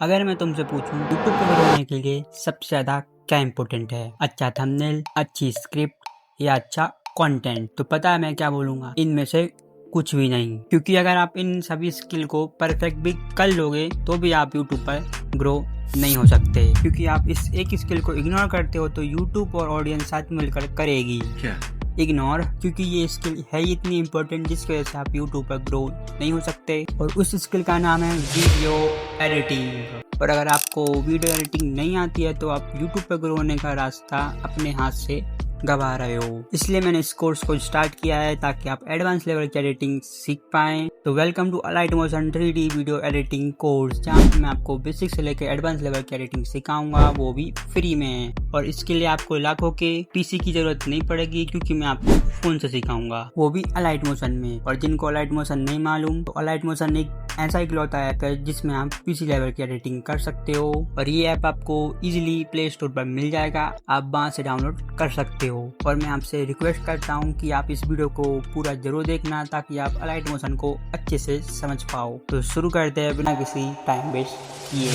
अगर मैं तुमसे पूछूं यूट्यूब पे बनाने के लिए सबसे ज़्यादा क्या इम्पोर्टेंट है, अच्छा थंबनेल, अच्छी स्क्रिप्ट या अच्छा कंटेंट, तो पता है मैं क्या बोलूँगा, इनमें से कुछ भी नहीं। क्योंकि अगर आप इन सभी स्किल को परफेक्ट भी कर लोगे तो भी आप यूट्यूब पर ग्रो नहीं हो सकते। क्योंकि आप इस एक स्किल को इग्नोर करते हो तो यूट्यूब और ऑडियंस साथ मिलकर करेगी इग्नोर, क्योंकि ये स्किल है इतनी इम्पोर्टेंट जिसकी वजह से आप यूट्यूब पर ग्रो नहीं हो सकते। और उस स्किल का नाम है वीडियो एडिटिंग। और अगर आपको वीडियो एडिटिंग नहीं आती है तो आप यूट्यूब पर ग्रो होने का रास्ता अपने हाथ से गवा रहे हो। इसलिए मैंने इस कोर्स को स्टार्ट किया है ताकि आप एडवांस लेवल की एडिटिंग सीख पाएं। तो welcome to Alight Motion 3D video editing course, जहाँ मैं आपको बेसिक से लेकर एडवांस लेवल की एडिटिंग सिखाऊंगा, वो भी फ्री में। और इसके लिए आपको लाखों के पीसी की जरूरत नहीं पड़ेगी क्योंकि मैं आपको फोन से सिखाऊंगा, वो भी अलाइट मोशन में। और जिनको अलाइट मोशन नहीं मालूम, तो अलाइट मोशन एक ऐसा इकलौता ऐप है जिसमें आप पीसी लेवल की एडिटिंग कर सकते हो। और ये ऐप आपको इजीली प्ले स्टोर पर मिल जाएगा, आप वहां से डाउनलोड कर सकते हो। और मैं आपसे रिक्वेस्ट करता हूँ कि आप इस वीडियो को पूरा जरूर देखना ताकि आप अलाइट मोशन को अच्छे से समझ पाओ। तो शुरू करते हैं बिना किसी टाइम वेस्ट किए।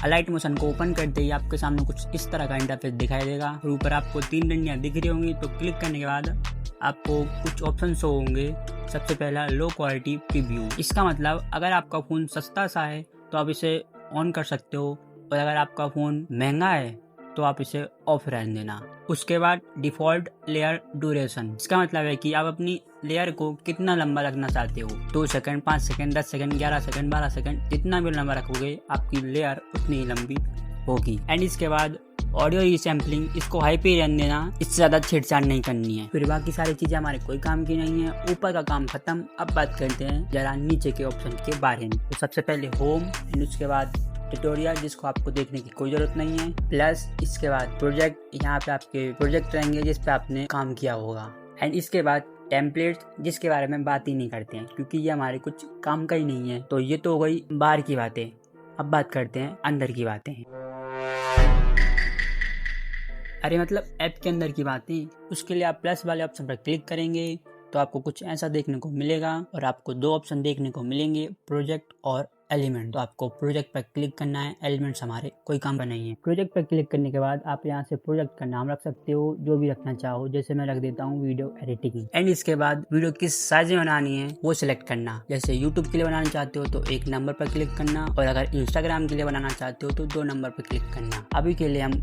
अलाइट मोशन को ओपन करते ही आपके सामने कुछ इस तरह का इंटरफेस दिखाई देगा। और ऊपर आपको 3 डंडियां दिख रही होंगी, तो क्लिक करने के बाद आपको कुछ ऑप्शन शो होंगे। सबसे पहला लो क्वालिटी प्रीव्यू। इसका मतलब अगर आपका फ़ोन सस्ता सा है तो आप इसे ऑन कर सकते हो, और अगर आपका फ़ोन महंगा है तो आप इसे ऑफ रहने देना। उसके बाद डिफ़ॉल्ट लेयर ड्यूरेशन। इसका मतलब है कि आप अपनी लेयर को कितना लंबा रखना चाहते हो, 2 second, 5 second, 10 second, 11 second, 12 second, जितना भी लंबा रखोगे आपकी लेयर उतनी ही लंबी होगी। एंड इसके बाद ऑडियो रीसैम्पलिंग, इसको हाई पे रहने देना, इससे ज़्यादा छेड़छाड़ नहीं करनी है। फिर बाकी सारी चीज़ें हमारे कोई काम की नहीं है। ऊपर का काम खत्म। अब बात करते हैं जरा नीचे के ऑप्शन के बारे में। तो सबसे पहले होम, एंड उसके बाद ट्यूटोरियल, जिसको आपको देखने की कोई ज़रूरत नहीं है, प्लस इसके बाद प्रोजेक्ट, यहाँ पे आपके प्रोजेक्ट रहेंगे जिस पे आपने काम किया होगा। एंड इसके बाद टेम्पलेट्स, जिसके बारे में बात ही नहीं करते हैं क्योंकि ये हमारे कुछ काम का ही नहीं है। तो ये तो हो गई बाहर की बातें। अब बात करते हैं अंदर की बातें। अरे मतलब ऐप के अंदर की बातें। उसके लिए आप प्लस वाले ऑप्शन पर क्लिक करेंगे तो आपको कुछ ऐसा देखने को मिलेगा, और आपको 2 ऑप्शन देखने को मिलेंगे, प्रोजेक्ट और एलिमेंट। तो आपको प्रोजेक्ट पर क्लिक करना है, एलिमेंट्स हमारे कोई काम का नहीं है। प्रोजेक्ट पर क्लिक करने के बाद आप यहाँ से प्रोजेक्ट का नाम रख सकते हो, जो भी रखना चाहो। जैसे मैं रख देता हूँ वीडियो एडिटिंग। एंड इसके बाद वीडियो किस साइज में बनानी है वो सिलेक्ट करना। जैसे यूट्यूब के लिए बनाना चाहते हो तो 1 नंबर पर क्लिक करना, और अगर इंस्टाग्राम के लिए बनाना चाहते हो तो 2 नंबर पर क्लिक करना। अभी के लिए हम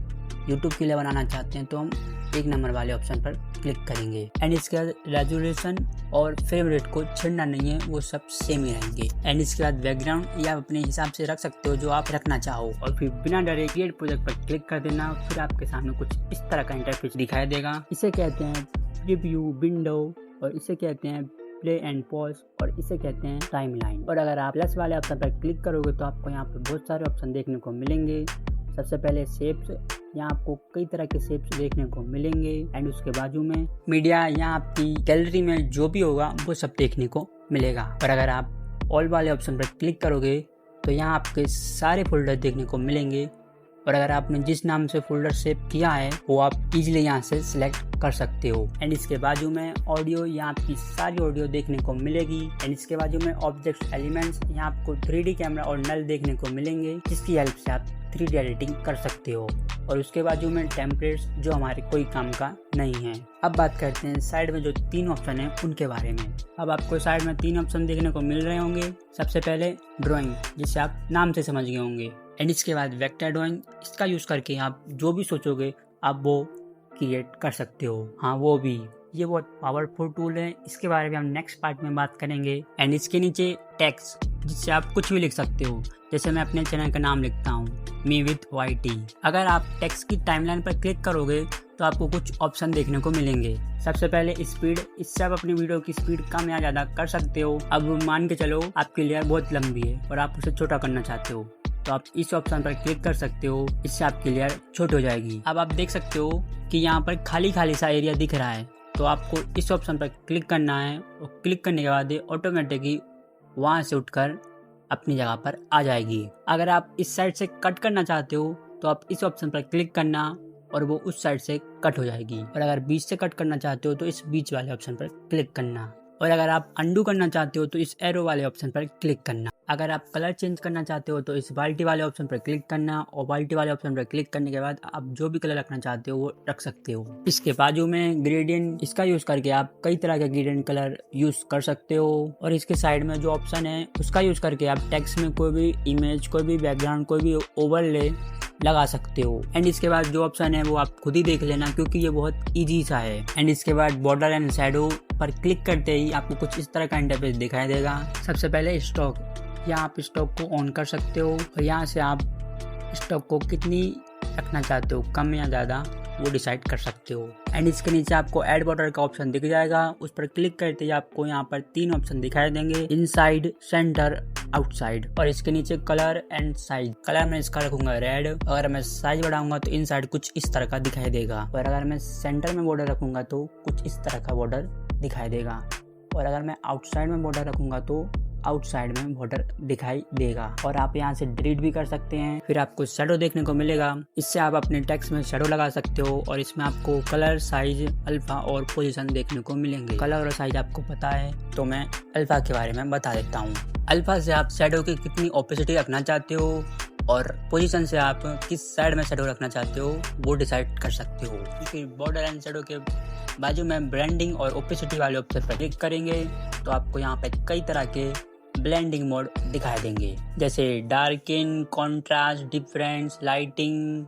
यूट्यूब के लिए बनाना चाहते हैं तो हम 1 नंबर वाले ऑप्शन पर क्लिक करेंगे। एंड इसके बाद रेजोल्यूशन और फ्रेम रेट को छेड़ना नहीं है, वो सब सेम ही रहेंगे। एंड इसके बाद बैकग्राउंड या अपने हिसाब से रख सकते हो जो आप रखना चाहो। और फिर बिना डरे क्रिएट प्रोजेक्ट पर क्लिक कर देना। फिर आपके सामने कुछ इस तरह का इंटरफेस दिखाई देगा। इसे कहते हैं प्रीव्यू विंडो, और इसे कहते हैं प्ले एंड पॉज, और इसे कहते हैं टाइमलाइन। और अगर आप प्लस वाले ऑप्शन पर क्लिक करोगे तो आपको यहाँ पर बहुत सारे ऑप्शन देखने को मिलेंगे। सबसे पहले शेप्स, यहाँ आपको कई तरह के शेप्स देखने को मिलेंगे। एंड उसके बाजू में मीडिया, यहाँ आपकी गैलरी में जो भी होगा वो सब देखने को मिलेगा। और अगर आप ऑल वाले ऑप्शन पर क्लिक करोगे तो यहाँ आपके सारे फोल्डर देखने को मिलेंगे। और अगर आपने जिस नाम से फोल्डर सेव किया है वो आप इजीली यहाँ से सिलेक्ट कर सकते हो। एंड इसके बाजू में ऑडियो, यहाँ आपकी सारी ऑडियो देखने को मिलेगी। एंड इसके बाजू में ऑब्जेक्ट एलिमेंट्स, यहाँ आपको 3D कैमरा और नल देखने को मिलेंगे, जिसकी हेल्प से आप 3D एडिटिंग कर सकते हो। और उसके बाजू में टेम्पलेट्स, जो हमारे कोई काम का नहीं है। अब बात करते हैं साइड में जो 3 ऑप्शन है उनके बारे में। अब आपको साइड में 3 ऑप्शन देखने को मिल रहे होंगे। सबसे पहले ड्राइंग, जिसे आप नाम से समझ गए होंगे। एंड इसके बाद वेक्टर ड्राइंग, इसका यूज़ करके आप जो भी सोचोगे आप वो क्रिएट कर सकते हो। हाँ, वो भी ये बहुत पावरफुल टूल है, इसके बारे में हम नेक्स्ट पार्ट में बात करेंगे। एंड इसके नीचे टेक्स्ट, जिससे आप कुछ भी लिख सकते हो। जैसे मैं अपने चैनल का नाम लिखता हूँ, मी विथ YT। अगर आप टेक्स्ट की टाइमलाइन पर क्लिक करोगे तो आपको कुछ ऑप्शन देखने को मिलेंगे। सबसे पहले स्पीड, इससे आप अपनी वीडियो की स्पीड कम या ज़्यादा कर सकते हो। अब मान के चलो आपकी लेयर बहुत लंबी है और आप उसे छोटा करना चाहते हो, तो आप इस ऑप्शन पर क्लिक कर सकते हो, इससे आपकी लेयर छोटी हो जाएगी। अब आप देख सकते हो कि यहाँ पर खाली खाली सा एरिया दिख रहा है, तो आपको इस ऑप्शन पर क्लिक करना है, और क्लिक करने के बाद ये ऑटोमेटिकली वहाँ से उठकर अपनी जगह पर आ जाएगी। अगर आप इस साइड से कट करना चाहते हो तो आप इस ऑप्शन पर क्लिक करना, और वो उस साइड से कट हो जाएगी। और अगर बीच से कट करना चाहते हो तो इस बीच वाले ऑप्शन पर क्लिक करना। और अगर आप अंडू करना चाहते हो तो इस एरो वाले ऑप्शन पर क्लिक करना। अगर आप कलर चेंज करना चाहते हो तो इस बाल्टी वाले ऑप्शन पर क्लिक करना, और बाल्टी वाले ऑप्शन पर क्लिक करने के बाद आप जो भी कलर रखना चाहते हो वो रख सकते हो। इसके बाजू में ग्रेडियंट, इसका यूज करके आप कई तरह के ग्रेडियंट कलर यूज कर सकते हो। और इसके साइड में जो ऑप्शन है उसका यूज करके आप टेक्स्ट में कोई भी इमेज, कोई भी बैकग्राउंड, कोई भी ओवरले लगा सकते हो। एंड इसके बाद जो ऑप्शन है वो आप खुद ही देख लेना, क्योंकि ये बहुत इजी सा है। एंड इसके बाद बॉर्डर एंड शैडो पर क्लिक करते ही आपको कुछ इस तरह का इंटरफेस दिखाई देगा। सबसे पहले स्टॉक, यहाँ आप स्टॉक को ऑन कर सकते हो और यहाँ से आप स्टॉक को कितनी रखना चाहते हो, कम या ज़्यादा, वो डिसाइड कर सकते हो। एंड इसके नीचे आपको ऐड बॉर्डर का ऑप्शन दिख जाएगा, उस पर क्लिक करते ही आपको यहाँ पर 3 ऑप्शन दिखाई देंगे, इनसाइड, सेंटर, आउटसाइड। और इसके नीचे कलर एंड साइज, कलर मैं इसका रखूंगा रेड। अगर मैं साइज बढ़ाऊंगा तो इनसाइड कुछ इस तरह का दिखाई देगा, और अगर मैं सेंटर में बॉर्डर रखूंगा तो कुछ इस तरह का बॉर्डर दिखाई देगा, और अगर मैं आउटसाइड में बॉर्डर रखूंगा तो आउटसाइड में बॉर्डर दिखाई देगा। और आप यहाँ से डिलीट भी कर सकते हैं। फिर आपको शैडो देखने को मिलेगा, इससे आप अपने टेक्स्ट में शैडो लगा सकते हो, और इसमें आपको कलर, साइज, अल्फा और पोजीशन देखने को मिलेंगे। कलर और साइज आपको पता है तो मैं अल्फा के बारे में बता देता हूँ। अल्फा से आप शैडो की कितनी ओपेसिटी रखना चाहते हो, और पोजीशन से आप किस साइड में शैडो रखना चाहते हो वो डिसाइड कर सकते हो। फिर बॉर्डर एंड शैडो के बाजू में ब्लेंडिंग और ओपेसिटी वाले ऑप्शन पर क्लिक करेंगे तो आपको यहाँ पे कई तरह के ब्लेंडिंग मोड दिखाई देंगे, जैसे darken, contrast, difference, lighting,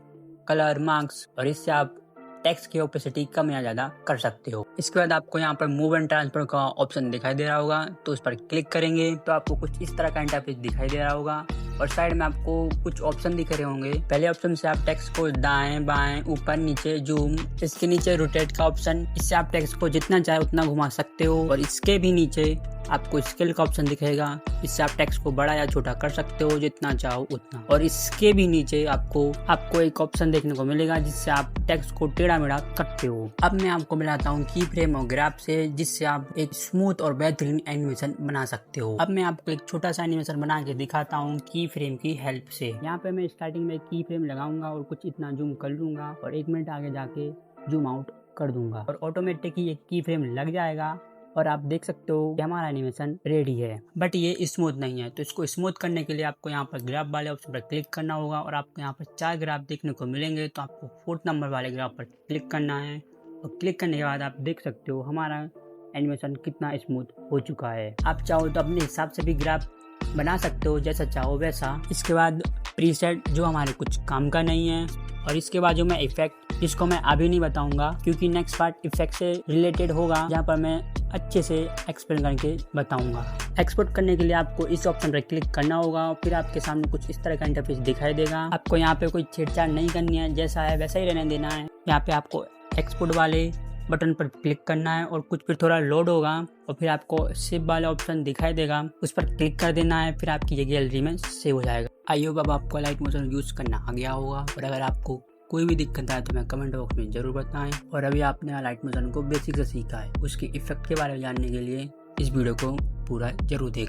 colour, marks. और इससे आप टेक्स्ट की ओपेसिटी कम या ज़्यादा कर सकते हो। इसके बाद आपको यहाँ पर मूव एंड ट्रांसफर का ऑप्शन दिखाई दे रहा होगा, तो उस पर क्लिक करेंगे तो आपको कुछ इस तरह का इंटरफेस दिखाई दे रहा होगा, और साइड में आपको कुछ ऑप्शन दिख रहे होंगे। पहले ऑप्शन से आप टेक्स्ट को दाएं, बाएं, ऊपर, नीचे, जूम। इसके नीचे रोटेट का ऑप्शन, इससे आप टेक्स्ट को जितना चाहे उतना घुमा सकते हो। और इसके भी नीचे आपको स्केल का ऑप्शन दिखेगा, इससे आप टेक्स्ट को बड़ा या छोटा कर सकते हो जितना चाहो उतना। और इसके भी नीचे आपको एक ऑप्शन देखने को मिलेगा जिससे आप टेक्स्ट को टेढ़ा मेढ़ा करते हो। अब मैं आपको मिलाता हूँ की फ्रेम और ग्राफ से, जिससे आप एक स्मूथ और बेहतरीन एनिमेशन बना सकते हो। अब मैं आपको एक छोटा सा एनिमेशन बना के दिखाता हूँ की फ्रेम की हेल्प से। यहाँ पे मैं स्टार्टिंग में की फ्रेम लगाऊंगा और कुछ इतना जूम कर लूंगा, और 1 मिनट आगे जाके जूम आउट कर दूंगा, और ऑटोमेटिक ही एक की फ्रेम लग जाएगा। और आप देख सकते हो कि हमारा एनिमेशन रेडी है, बट ये स्मूथ नहीं है। तो इसको स्मूथ करने के लिए आपको यहाँ पर ग्राफ वाले ऑप्शन पर क्लिक करना होगा, और आपको यहाँ पर 4 ग्राफ देखने को मिलेंगे। तो आपको 4th नंबर वाले ग्राफ पर क्लिक करना है, और क्लिक करने के बाद आप देख सकते हो हमारा एनिमेशन कितना स्मूथ हो चुका है। आप चाहो तो अपने हिसाब से भी ग्राफ बना सकते हो, जैसा चाहो वैसा। इसके बाद प्रीसेट, जो हमारे कुछ काम का नहीं है। और इसके बाजू में इफेक्ट, जिसको मैं अभी नहीं बताऊंगा क्योंकि नेक्स्ट पार्ट इफेक्ट से रिलेटेड होगा, जहाँ पर मैं अच्छे से एक्सप्लेन करके बताऊंगा। एक्सपोर्ट करने के लिए आपको इस ऑप्शन पर क्लिक करना होगा, और फिर आपके सामने कुछ इस तरह का इंटरफेस दिखाई देगा। आपको यहाँ पे कोई छेड़छाड़ नहीं करनी है, जैसा है वैसा ही रहने देना है। यहाँ पे आपको एक्सपोर्ट वाले बटन पर क्लिक करना है, और कुछ फिर थोड़ा लोड होगा, और फिर आपको सेव वाला ऑप्शन दिखाई देगा, उस पर क्लिक कर देना है। फिर आपकी ये गैलरी में सेव हो जाएगा। आई होप अब आपको लाइट मोशन यूज करना आ गया होगा, और अगर आपको कोई भी दिक्कत आए तो मैं कमेंट बॉक्स में जरूर बताएं। और अभी आपने लाइट मोशन को बेसिक से सीखा है, उसकी इफेक्ट के बारे में जानने के लिए इस वीडियो को पूरा जरूर देखें।